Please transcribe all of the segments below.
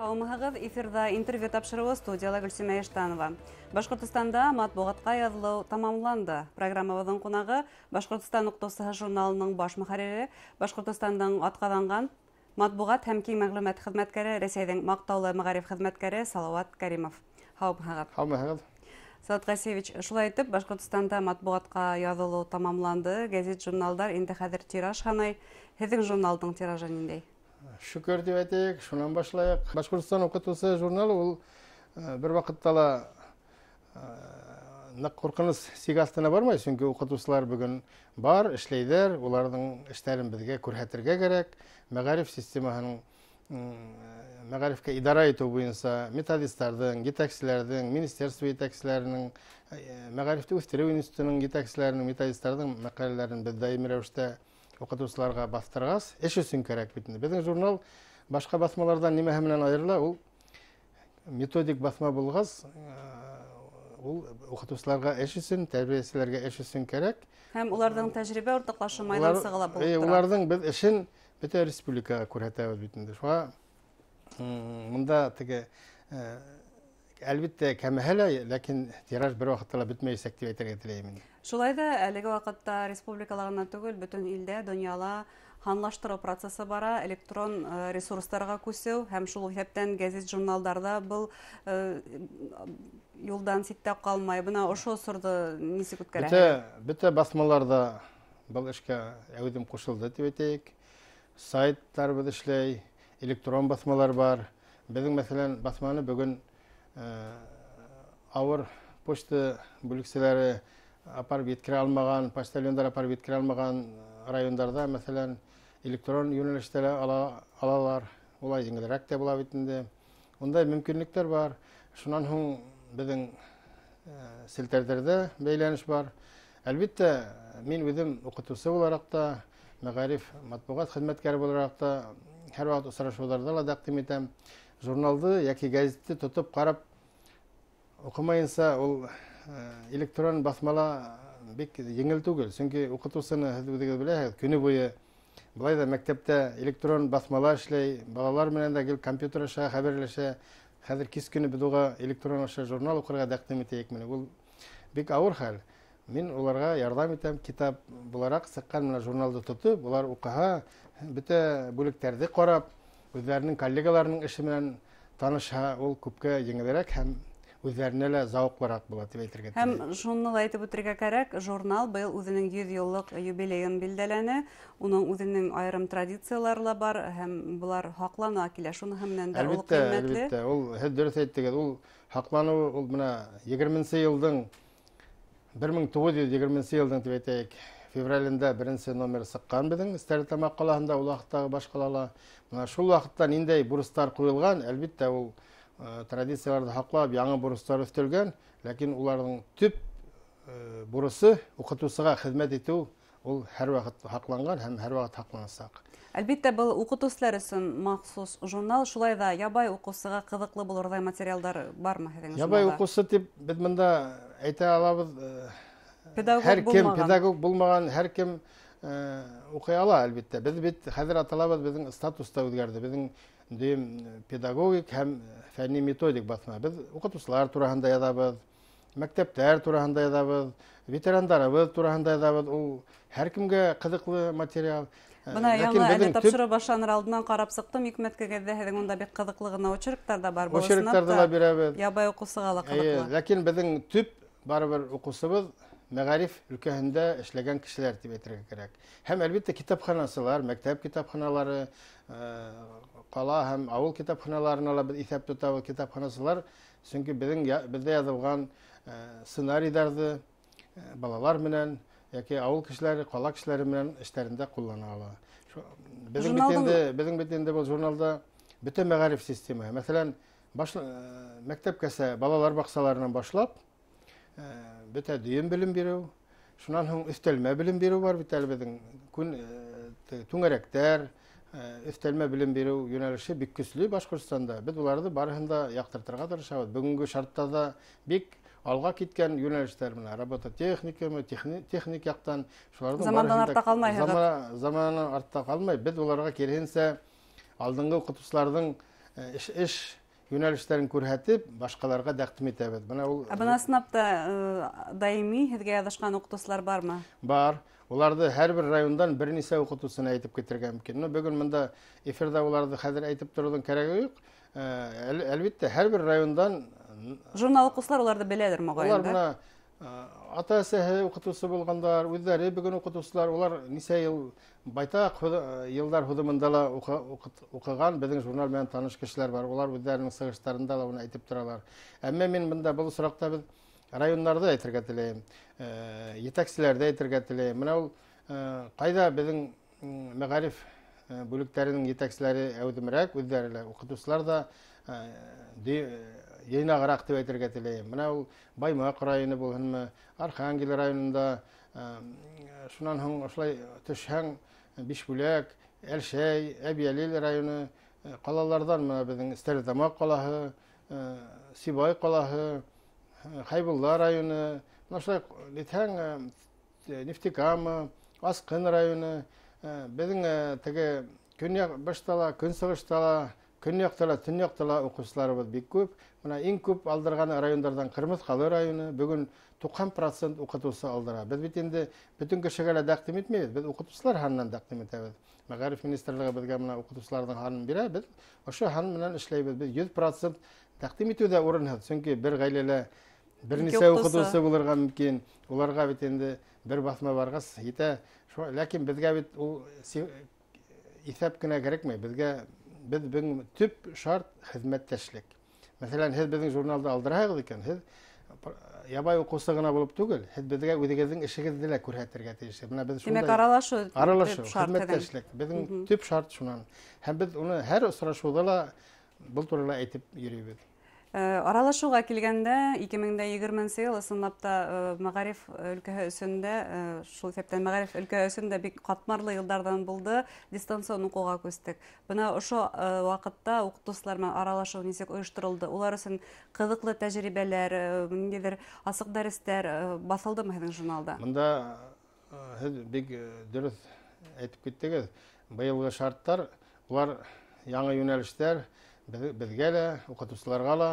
Саламатсызбы, эфирда интервью тапшыруы студияла Гүлсемә Эштанова. Башкортостанда матбугатка язылу тамамланды. Программабыздың кунагы Башкортстан нуктасы журналының баш мөхәррире, Башкортостандың атказанган матбугат һәм киң мәгълүмат хезмәткәре, Рәсәйнең мактаулы мәгариф хезмәткәре Салават Кәримов. Хәмәгат. Салават Гасевич, шулай итеп, Башкортостанда матбугатка язылу тамамланды. Газет, журналдар инде хәзер тираж ханай. Һезнең журналдың тиражы нинди? Шүкер дип әйтик, шуннан башлайык. Башкортстан укытучысы журналы ул бер вакытта нык куркыныч сигастына бармай, чөнки укытучылар бүген бар, эшләйдер, уларның эшләрен безгә күрһәтергә кирәк. Мәгариф системаһының мәгарифкә идара итү буенча методистларның, җитәкчеләрнең, министерство җитәкчеләренең, мәгарифте үстерү институтының җитәкчеләренең, методистларның мәкаләләрен без даими рәвештә укытучыларга бастыргас, эш өчен кирәк бит инде. Безнең журнал башка басмалардан нимәһе белән аерыла? Ул методик басма булгас, ул укытучыларга эш өчен, тәрбиячеләргә эш өчен кирәк. Һәм уларның тәҗрибә уртаклашу майдансыгыла булып тора. Уларның без эшен бөтен республикага күрһәтәбез бит инде. Шуңа монда теге әлбәттә кәмәһәлә, ләкин тираж бер вакытта бетмәйсәк дип әйтергә теләймен. Шулай да әлеге вакытта республикаларына түгел, бөтен илдә, дөньяла ханлаштыру процессы бара, электрон ресурсларга күсеү һәм шул исәптән газет, журналдарда был юлдан ситтә калмай. Бына ошо сорды нисек үткәрә? Бөтен басмаларда был эшкә әүдем кушылды дип әйтик. Сайтлар без эшләй, электрон басмалар бар. Безнең мәсәлән басманы бүген авыр почта бүлекчәләре апарып җиткерә алмаган, почтальоннар апарып җиткерә алмаган районнарда, мәсәлән, электрон юнәлештә алалар, улай җиңелрәк тә була бит инде. Ундай мөмкинлекләр бар. Шуннан һуң безнең селтәрләрдә бәйләнеш бар. Әлбәттә, мин үзем укытучы буларак та, мәгариф матбугат хезмәткәре буларак та һәр вакыт очрашуларда ла тәкъдим итәм. Журналды яки газетты тотып карап укымаенса, ул электрон басмала бик еңел түгел. Чөнки укытучыны һәзбедәге беләһез, көне буе булай да мәктәптә электрон басмала эшләй, балалар белән дә компьютер аша хәбәрләшә. Хәзер кис көне без уга электрон аша журнал укырга тәкъдим итәйек менә. Ул бик авыр хәл. Мин уларга ярдәм итәм, китап буларак сыккан менә журналды тотып, улар укыга, бөтә бүлектәрне карап, үзләренең коллегаларының эше белән таныша, ул күпкә җиңелрәк һәм үзләренә лә зауыклырак була дип әйтергә. Һәм шуны әйтеп үтәргә кирәк, журнал быел үзенең 100 еллык юбилеен билдәләне. Уның үзенең аерым традицияләре бар һәм булар хаклана килә. Шуныһы менән дә ул кыйммәтле. Әлбәттә, ул дөрес әйттегез. Ул хаклану, ул менә 20нче елның 1920 елның дип әйтәйек, февралендә беренче номер сыккан безнең Стәрлетамак каласында, ул вакытта баш калала. Менә шул вакытта ниндәй бурыстар куелган, әлбәттә ул традицияләрне хаклап, яңа бурыстар өстәлгән, ләкин уларның төп бурысы укытучыга хезмәт итү, ул һәр вакыт хакланган һәм һәр вакыт хаклансак. Әлбәттә, был укытучылар өчен махсус журнал, шулай да ябай укучыга кызыклы булырдай материалдар бармы һезнең журналда? Ябай укучы дип без монда әйтә алабыз. Педагог булмаган һәр кем укый ала, әлбәттә. Без бит хәзер аталабыз, безнең статуста үзгәрде. Безнең педагогик һәм фәнни методик басма. Без укытучылар турында язабыз, мәктәпләр турында язабыз, ветераннарыбыз турында язабыз. Ул һәр кемгә кызыклы материал. Бына яңа әле тапшыру башланыр алдыннан карап сыктым, икмәткәгә һезнең монда бик кызыклы гына очерктар да бар. Очерктарда да бирәбез. Ябай укучыга ла кызыклы. Ләкин безнең төп барыбер укучыбыз мәгариф өлкәһендә эшләгән кешеләр дип әйтергә кирәк. Һәм әлбәттә китапханасылар, мәктәп китапханалары, кала һәм авыл китапханаларына ла без исәп тотабыз, китапханасылар, чөнки бездә язылган сценарийларны балалар белән яки авыл кешеләре, кала кешеләре белән эшләрендә куллана ала. Безнең бит инде бу журналда бөтен мәгариф система. Мәсәлән, мәктәпкәсә балалар баксаларынан башлап, бөтә дүйен белем бирү, шуннан һуң өстәлмә белем бирү бар бит әле безнең. Түңәрәктәр, өстәлмә белем бирү юнәлеше бик көчле Башкортстанда. Без уларны барыһын да яктыртырга тырышабыз. Бүгенге шартта да бик алга киткән юнәлештәр менә работа техникумы, техник яктан шуларның замандан артта калмай. Заманнан артта калмай. Без уларга кирһенсә алдынгы укытучыларның эш юнәлешләрен күрһәтеп, башкаларга тәкъдим итәбез. Бына сынапта даими һеҙгә яҙышҡан уҡытыусылар бармы? Бар. Уларҙы һәр бер райондан бер нисә уҡытыусыны әйтеп китергә мөмкин. Бөгөн мында эфирҙа уларҙы хәҙер әйтеп тороуҙың кәрәге юҡ. Әлбиттә, һәр бер райондан журнал уҡыусылар уларҙы беләлер моғайын. Улар бына ата-әсәһе уҡытыусы булғандар, үҙҙәре бөгөн уҡытыусылар, улар нисә йыл, байтаҡ йылдар һуҙымында ла уҡыған беҙҙең журнал менән таныш кешеләр бар. Улар үҙҙәренең сығыштарында ла уны әйтеп торалар. Әммә мин бында был осраҡта беҙ районнарҙы әйтергә теләйем, етәкселәрҙе әйтергә теләйем. Менә ул ҡайҙа беҙҙең мәғариф бүлектәренең етәкселәре әүҙемерәк, үҙҙәре лә уҡытыусылар да йыйнағыраҡ дип әйтергә теләйем. Менә ул Баймаҡ районы булһынмы, Архангел районында, шунан һуң ошолай төшһәң, Бишбүләк, Әлшәй, Әбйәлил районы, ҡалаларҙан менә беҙҙең Стәрлетамаҡ ҡалаһы, Сибай ҡалаһы, Хайбулла районы, ошолай әйтһәң, Нефтекама, Асҡын районы, беҙҙең теге көньяҡ-башта ла, көнсығышта ла, көньяҡта ла, төньяҡта ла уҡыусыларыбыҙ бик күп. Менә иң күп алдырған райондардан Ҡырмыҫҡалы районы, бөгөн 90% уҡытыусы алдыра. Беҙ бит инде бөтөн кешегә лә тәҡдим итмәйбеҙ, беҙ уҡытыусылар һанынан тәҡдим итәбеҙ. Мәғариф министрлығы беҙгә менә уҡытыусыларҙың һанын бирә, беҙ ошо һан менән эшләйбеҙ. Беҙ 100% тәҡдим итеүҙә урынһыҙ, сөнки бер ғаиләлә бер нисә уҡытыусы булырға мөмкин. Уларға бит инде бер баҫма барғас етә. Ләкин беҙгә бит ул иҫәп кенә кәрәкмәй. Беҙ төп шарт хеҙмәттәшлек. Мәҫәлән, һеҙ беҙҙең журналды алдыраһығыҙ икән, һеҙ ябай уҡыусы ғына булып түгел, һеҙ беҙгә үҙегеҙҙең эшегеҙҙе лә күрһәтергә тейешһеҙ. Тимәк, аралашыу хеҙмәттәшлек. Беҙҙең төп шарт шунан. Һәм беҙ уны һәр осрашыуҙа ла был турала әйтеп йөрөйбөҙ. Аралашыуға килгәндә 2020 йыл ысынлап та мәғариф өлкәһе өсөндә, шул иҫәптән мәғариф өлкәһе өсөндә бик ҡатмарлы йылдарҙан булды, дистанцион уҡыуға күстек. Бына ошо ваҡытта уҡытыусылар менән аралашыу нисек ойошторолдо? Улар өсөн ҡыҙыҡлы тәжрибәләр, ниндәйҙер асыҡ дәрестәр баҫылдымы һеҙҙең журналда? Бында һеҙ бик дөрөҫ әйтеп киттегеҙ. Быйылғы шарттар, улар яңы йүнәлештәр, беҙгә лә, уҡытыусыларға ла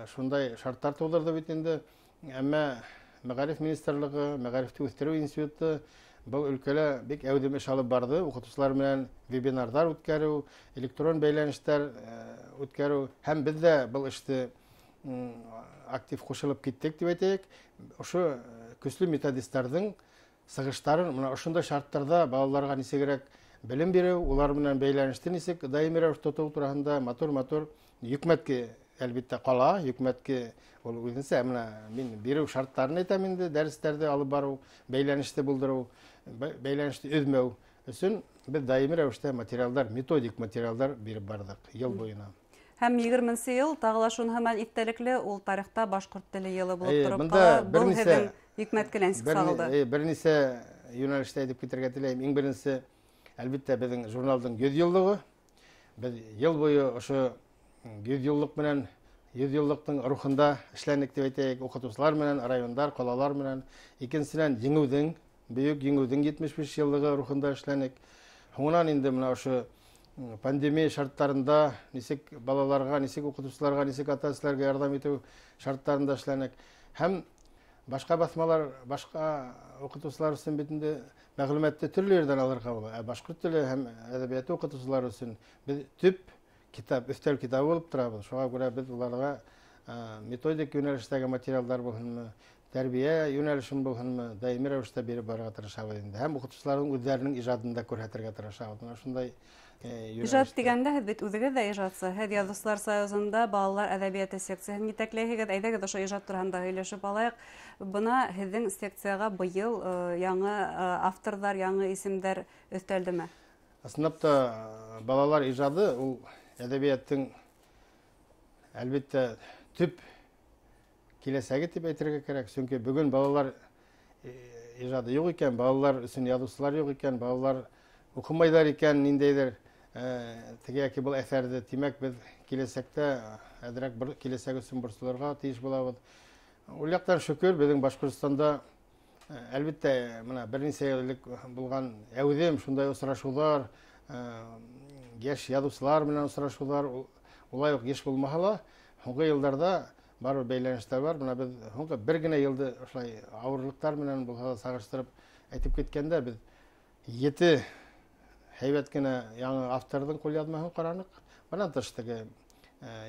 шундай шарттар тыуҙырҙы бит инде. Әммә Мәғариф министрлығы, Мәғарифты үҫтереү институты был өлкәлә бик әүҙем эш алып барды. Уҡытыусылар менән вебинарҙар үткәреү, электрон бәйләнештәр үткәреү. Һәм беҙ ҙә был эште актив ҡушылып киттек дип әйтәйек. Ошо көслө методистарҙың сығыштарын, ошондай шарттарҙа балаларға нисегерәк белем биреү, улар менән бәйләнеште нисек даими рәүештә тотоу тураһында матур йөкмәтке әлбиттә ҡала, йөкмәтке ул үҙенсә мин биреү шарттарын әйтәм инде, дәрестәрҙе алып барыу, бәйләнеште булдырыу, бәйләнеште өҙмәү өсөн беҙ даими рәүештә материалдар, методик материалдар биреп барҙык йыл буйына. Һәм 20 йыл тағы ла шуны һаман иҫтәлекле, ул тарихта башҡорт теле йылы булып тороп ҡала. Был һеҙҙең йөкмәткелән сығылды. Бер нисә йүнәлештә әйтеп китергә теләйем. Иң беренсе, әлбиттә, беҙҙең журналдың 100 йыллығы. Беҙ йыл буйы ошо 100 йыллыҡ менән, 100 йыллыҡтың рухында эшләнек дип әйтәйек, уҡытыусылар менән, райондар, ҡалалар менән. Икенсенән, бөйөк еңеүҙең 75 йыллығы рухында эшләнек. Һуңынан инде менә ошо пандемия шарттарында нисек балаларға, нисек уҡытыусыларға, нисек ата-әсәләргә ярҙам итеү шарттарында эшләнек. Һәм башҡа баҫмалар, башҡа уҡытыусылар өсөн бит инде мәғлүмәтте төрлө ерҙән алырға була. Башҡорт теле һәм әҙәбиәте уҡытыусылары өсөн беҙ төп китап, өҫтәл китабы булып торабыҙ. Шуға күрә беҙ уларға методик йүнәлештәге материалдар булһынмы, тәрбиә йүнәлешен булһынмы, даими рәүештә биреп барырға тырышабыҙ инде. Һәм уҡытыусыларҙың үҙҙәренең ижадында күрһәтергә тырышабыҙ. Шундай ижад тигәндә һеҙ бит үҙегеҙ ҙә ижадсы. Һеҙ Яҙыусылар союзында балалар әҙәбиәте секцияһын етәкләйһегеҙ. Әйҙәгеҙ ошо ижад тураһында һөйләшеп алайыҡ. Бына һеҙҙең секцияға быйыл яңы авторҙар, яңы исемдәр өҫтәлдеме? Ысынлап та балалар ижады ул әҙәбиәттең әлбиттә төп киләсәге тип әйтергә кәрәк. Сөнки бөгөн балалар ижады юҡ икән, балалар өсөн яҙыусылар юҡ икән, балалар уҡымайҙар икән ниндәйҙер теге яки был әҫәрҙе. Тимәк, беҙ киләсәктә әҙерәк бер киләсәк өсөн борсолорға тейеш булабыҙ. Ул яҡтан шөкөр, беҙҙең Башҡортостанда әлбиттә бер нисә йыл элек булған әүҙем шундай осрашыуҙар, йәш яҙыусылар менән осрашыуҙар, улай ук еш булмаса ла, һуңгы елларда бар бәйләнештәр бар. Менә без һуңгы бер генә елды ошлай авырлыктар менән булса сагыштырып әйтеп киткәндә, без 7 һәйбәт кенә яңа авторның кулъязмасын каранык. Моннан тыш теге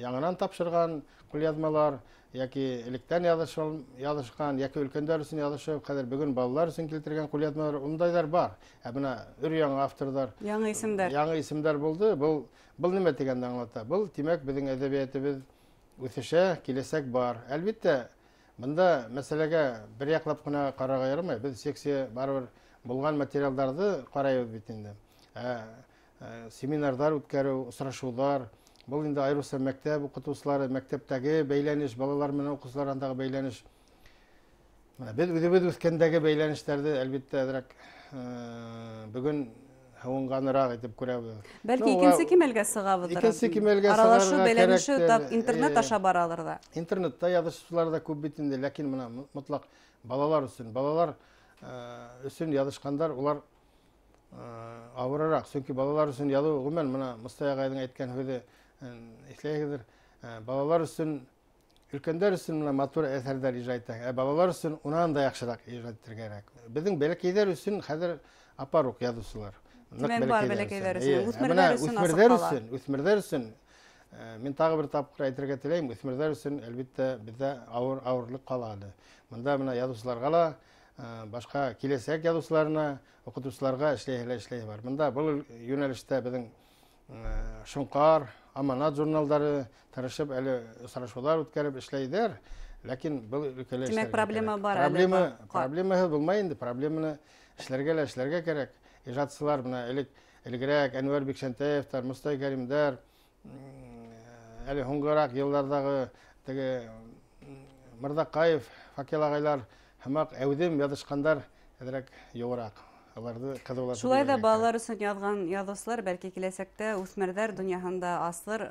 яңадан тапшырган кулъязмалар яки электән язышкан, яки өлкәннәр өчен язышып, хәзер бүген балалар өчен килтергән кулъязмалар ундайлар бар. Менә өр-яңа авторлар, Яңа исемдәр булды. Бұл нимә дигәнне аңлата? Бұл демәк безнең әдәбиятыбыз үсеше, киләсәк бар. Әлбәттә, монда мәсьәләгә бер яклап кына карарга ярамый. Без секция барыбер булган материалларны карайбыз бит инде. Семинарлар үткәрү, очрашулар, бұл инде айрылса мәктәп укытучылары, мәктәптәге бәйләнеш, балалар менән укучылар арасындагы бәйләнеш. Без үзебез үскәндәге бәйләнешләрне әлбәттә әзрәк бүген һавынганрак итеп күрәбез. Бәлки икенче кимәлгә сыгабыздыр. Икенче кимәлгә аралашу бәйләнеше интернет аша баралар да. Интернетта язышучылар да күп бит инде, ләкин менә мутлак балалар өчен язышкандар, улар авыррак. Чөнки балалар өчен язу гомумән менә Мустафа агайның әйткән сүзе эшләгәндер. Балалар өчен, өлкәннәр өчен менә матур әсәрләр иҗат итә. Балалар өчен унан да яхшырак иҗат итәргә кирәк. Безнең бәләкәйләр өчен хәзер апарук язучылар. Мен бар бәләкәйләр өчен, үсмерләр өчен мин тагы бер тапкыр әйтергә теләйм, үсмерләр өчен әлбәттә бездә авырлык калады. Монда менә язучыларга ла, башка киләсәк язучыларына, укытучыларга эшләй бар. Монда бу юнәлештә безнең Шуңкар, Аманат журналдары тырышып әле очрашулар үткәреп эшләйдер, ләкин бу өлкәләр Демәк, проблема бар әле. Проблема булмай инде, проблеманы эшләргә кирәк. Иҗатчылар менә элегрәк Әнвәр Бикшәнтәевтәр, Мустай Кәримдәр, әле һуңгырак еллардагы теге Мырдакаев, Факел агайлар һәммәк әүдем язышкандар әзрәк югырак. Аларды кызулар. Шулай да балалар өчен язган язучылар бәлки киләсәктә үсмерләр дөньяһында асыр,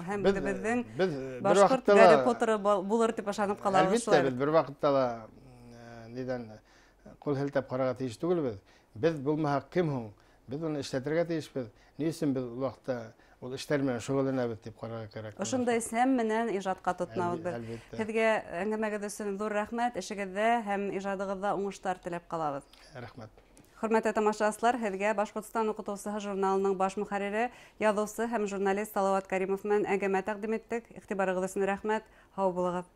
һәм безнең башкорт Гарри Поттеры булыр дип ышанып калабыз. Әлбәттә, без бер вакытта ла нидән кул һелтәп карарга тиеш түгелбез. Без булмаһак кем һуң? Без уны эшләтергә тиешбез. Ни өчен без ул вакытта ул эшләр менән шөгыльләнәбез дип карарга кирәк. Ошондай сәм менән иҗатка тотынабыз. Һезгә әңгәмәгез өчен зур рәхмәт, эшегездә һәм иҗадыгызда уңышлар теләп калабыз. Рәхмәт. Хөрмәтле тамашачылар, һезгә Башкортстан укытучысы журналының баш мөхәррире, язучы һәм журналист Салават Кәримов менән әңгәмә тәкъдим иттек. Игътибарыгыз өчен рәхмәт. Һау булыгыз.